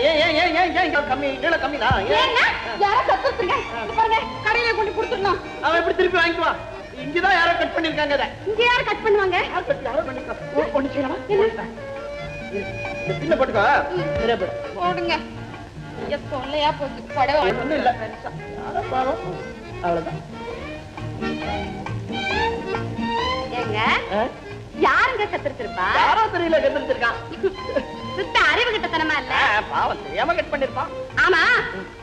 ஏன் ஏன் ஏன் ஏன் ஏன் கம்மி நீளம் கம்மி தான் யாரோ கத்துறீங்க பாருங்க கடையில கொண்டு கொடுத்துடணும். அவன் எப்படி திருப்பி வாங்கிக்குவான்? இங்கதான் யாரோ கட் பண்ணிருக்காங்க. அதை இங்க யாரு கட் பண்ணுவாங்க? யார் கட் யாரோ பண்ணிருக்காங்க. ஒண்ணு செய்யலாமா? பின்ன போட்டுக்கோ. சரியா போடு. போடுங்க. சொல்லையா போச்சு படவா ஒண்ணும் இல்ல. யாரோ பாவம். அவ்வளவுதான். ஏங்க யாருங்க கத்திருப்பா? யாரோ தெரியல கத்திருக்கான். சுத்த அறிவு கிட்டத்தனமா இல்ல. பாவம் தெரியாம கட் பண்ணிருப்பான். ஆமா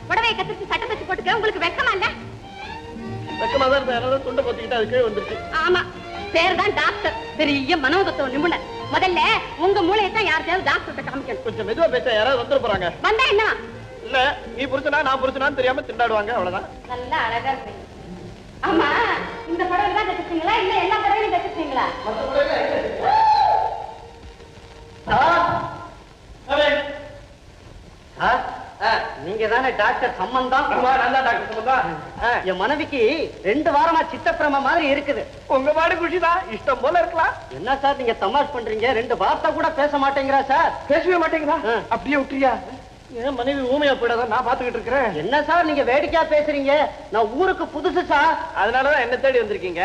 புடவையை கத்திரிச்சு சட்டை தச்சு போட்டுக்க உங்களுக்கு வெக்கமா இல்ல? வெக்கமா தான் இருந்தா யாராவது துண்டை பொத்திக்கிட்டு அது கீழே வந்துருச்சு. ஆமா பேர் தான் டாக்டர், பெரிய மனோதத்துவ நிபுணர். முதல்ல உங்க மூளையை தான் யார்கிட்டயாவது டாக்டர்கிட்ட காமிக்கணும். கொஞ்சம் மெதுவா பேச யாராவது வந்துட போறாங்க. வந்தா என்ன? இல்ல நீ புருஷனா நான் புருஷனான்னு தெரியாம திண்டாடுவாங்க. அவ்வளவுதான். நல்லா அழகா இருக்கீங்க. ஆமா இந்த புடவை தான் தச்சுட்டீங்களா இல்ல எல்லா புடவையும் தச்சுட்டீங்களா? நீங்க தானே டாக்டர் சம்பந்தம்? நான் தான் டாக்டர் சம்பந்தம். என் மனைவிக்கு 2 வாரமா சித்தப்பிரம மாதிரி இருக்குது. உங்க பாடு குஷிதான், இஷ்டம் போல இருக்கலாம். என்ன சார் நீங்க தமாஷ் பண்றீங்க? 2 வார்த்தை கூட பேச மாட்டேங்கிறா சார். பேசவே மாட்டேங்கிறா? அப்படியே விட்டுறியா? என் மனைவி ஊமையா போயிடாதான் நான் பாத்துக்கிட்டு இருக்கிறேன். என்ன சார் நீங்க வேடிக்கையா பேசுறீங்க? நான் ஊருக்கு புதுசு சார். அதனாலதான் என்ன தேடி வந்திருக்கீங்க.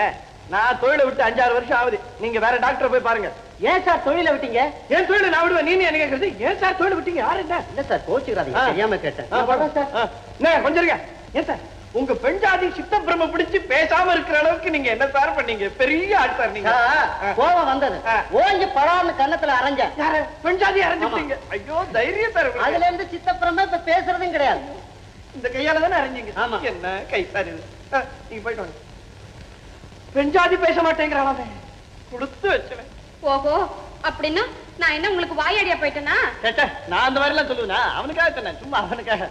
நான் தொழிலை விட்டு 5-6 வருஷம் ஆகுது. நீங்க வேற டாக்டர் போய் பாருங்க. ஏன் சார் தொழிலை விட்டீங்க? ஏன் தொழிலை நான் விடுவேன்? நீ என்ன கேட்கறது? ஏன் சார் தொழிலை விட்டீங்க? யாரு என்ன? இல்ல சார் கோச்சுக்கிறாதீங்க, தெரியாம கேட்டேன். சார் கொஞ்சம் இருங்க. ஏன் சார் உங்க பெண் ஜாதி சித்த பிரம்ம பிடிச்சு பேசாம இருக்கிற அளவுக்கு நீங்க என்ன சார் பண்ணீங்க? பெரிய ஆள் சார் நீங்க. கோபம் வந்தது, ஓங்கி படார்னு கன்னத்துல அரைஞ்சேன். யாரு பெண் ஜாதி அரைஞ்சிட்டீங்க? ஐயோ தைரியம் சார். அதுல இருந்து சித்தப்பிரம இப்ப பேசுறதும் கிடையாது. இந்த கையால தானே அரைஞ்சீங்க? ஆமா. என்ன கை சார் இது? நீங்க போயிட்டு வாங்க. பெண் ஜாதி பேச மாட்டேங்கிறானே, கொடுத்து வச்சுவேன். ஓஹோ அப்படின்னா நான் என்ன உங்களுக்கு வாயடியா போயிட்டேனா? நான் அந்த மாதிரி எல்லாம் சொல்லுவேனா? அவனுக்காக சொன்னேன், சும்மா அவனுக்காக.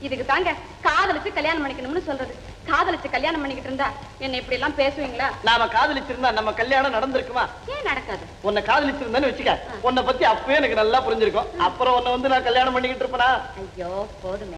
இதுக்கு தாங்க காதலிச்சு கல்யாணம் பண்ணிக்கணும்னு சொல்றது. காதலிச்சு கல்யாணம் பண்ணிக்கிட்டு இருந்தா என்ன இப்படி எல்லாம் பேசுவீங்களா? நாம காதலிச்சிருந்தா நம்ம கல்யாணம் நடந்திருக்குமா? ஏன் நடக்காது? உன்னை காதலிச்சிருந்தேன்னு வச்சுக்க, உன்னை பத்தி அப்பவே எனக்கு நல்லா புரிஞ்சிருக்கும். அப்புறம் உன்னை வந்து நான் கல்யாணம் பண்ணிக்கிட்டு இருப்பேனா? ஐயோ போதுமே.